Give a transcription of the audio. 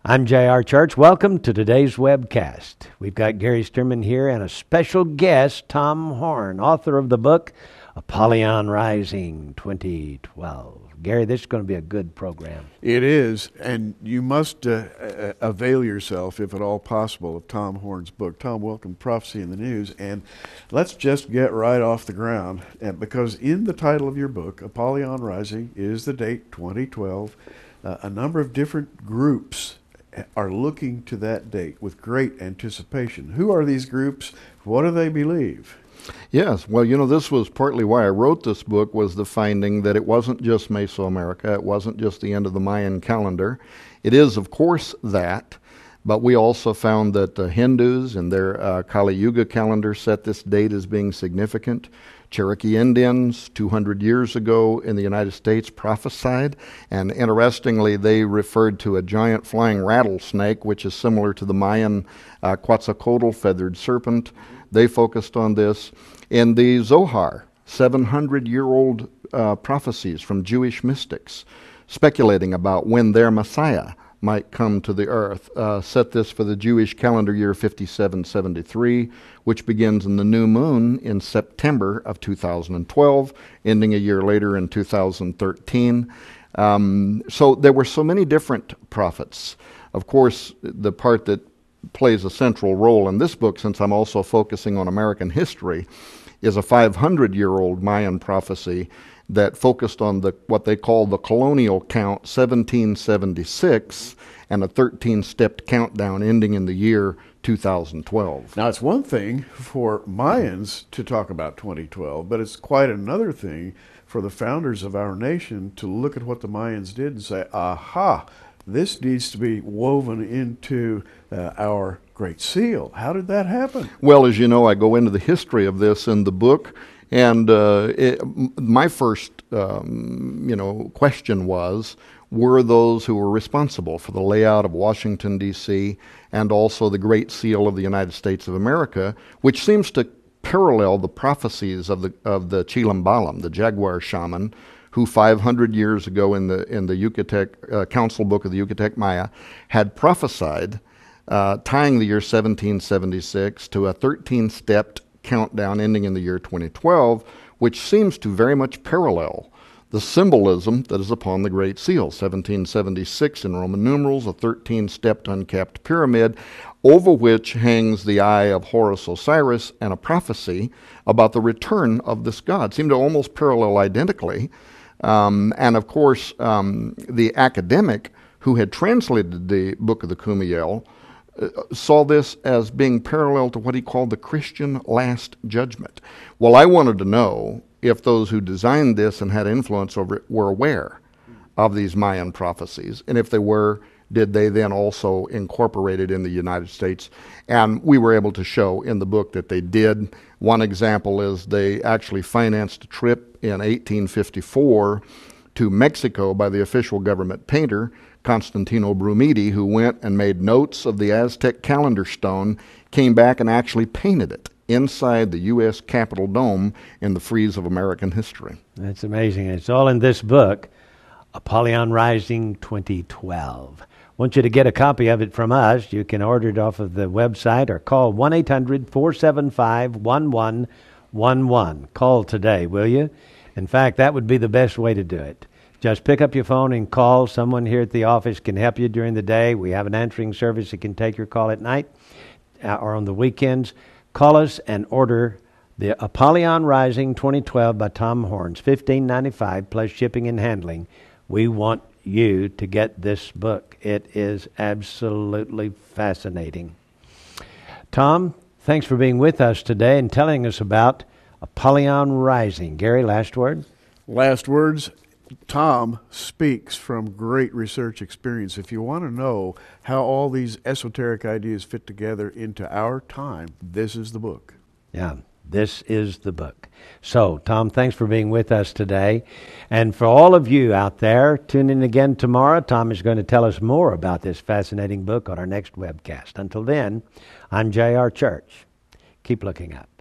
I'm J.R. Church. Welcome to today's webcast. We've got Gary Sturman here and a special guest, Tom Horn, author of the book, Apollyon Rising 2012. Gary, this is going to be a good program. It is, and you must avail yourself, if at all possible, of Tom Horn's book. Tom, welcome to Prophecy in the News, and let's just get right off the ground, because in the title of your book, Apollyon Rising, is the date 2012. A number of different groups are looking to that date with great anticipation. Who are these groups? What do they believe? Yes, well, this was partly why I wrote this book, was the finding that it wasn't just Mesoamerica, it wasn't just the end of the Mayan calendar. It is, of course, that, but we also found that the Hindus in their Kali Yuga calendar set this date as being significant. Cherokee Indians 200 years ago in the United States prophesied, and interestingly they referred to a giant flying rattlesnake, which is similar to the Mayan Quetzalcoatl feathered serpent. They focused on this. In the Zohar, 700-year-old prophecies from Jewish mystics speculating about when their Messiah might come to the earth, set this for the Jewish calendar year 5773, which begins in the new moon in September of 2012, ending a year later in 2013. So there were so many different prophets. Of course, the part that plays a central role in this book, since I'm also focusing on American history, is a 500-year-old Mayan prophecy that focused on what they call the colonial count, 1776, and a 13-stepped countdown ending in the year 2012. Now, it's one thing for Mayans to talk about 2012, but it's quite another thing for the founders of our nation to look at what the Mayans did and say, aha, this needs to be woven into our Great Seal. How did that happen? Well, as you know, I go into the history of this in the book, and my first question was, were those who were responsible for the layout of Washington, D.C., and also the Great Seal of the United States of America, which seems to parallel the prophecies of the Chilambalam, the jaguar shaman, who 500 years ago in the Yucatec Council Book of the Yucatec Maya had prophesied, tying the year 1776 to a 13-stepped countdown ending in the year 2012, which seems to very much parallel the symbolism that is upon the Great Seal. 1776 in Roman numerals, a 13-stepped uncapped pyramid, over which hangs the eye of Horus Osiris and a prophecy about the return of this god. Seem to almost parallel identically. And of course, the academic who had translated the Book of the Kumiel saw this as being parallel to what he called the Christian Last Judgment. Well, I wanted to know if those who designed this and had influence over it were aware of these Mayan prophecies, and if they were, did they then also incorporate it in the United States? And we were able to show in the book that they did. One example is they actually financed a trip in 1854 to Mexico by the official government painter, Constantino Brumidi, who went and made notes of the Aztec calendar stone, came back and actually painted it inside the U.S. Capitol Dome in the frieze of American history. That's amazing. It's all in this book, Apollyon Rising 2012. I want you to get a copy of it from us. You can order it off of the website or call 1-800-475-1111. Call today, will you? In fact, that would be the best way to do it. Just pick up your phone and call. Someone here at the office can help you during the day. We have an answering service that can take your call at night or on the weekends. Call us and order the Apollyon Rising 2012 by Tom Horns, $15.95 plus shipping and handling. We want you to get this book. It is absolutely fascinating. Tom, thanks for being with us today and telling us about Apollyon Rising. Gary, last word? Last words. Tom speaks from great research experience. If you want to know how all these esoteric ideas fit together into our time, this is the book. Yeah, this is the book. So, Tom, thanks for being with us today. And for all of you out there, tune in again tomorrow. Tom is going to tell us more about this fascinating book on our next webcast. Until then, I'm J.R. Church. Keep looking up.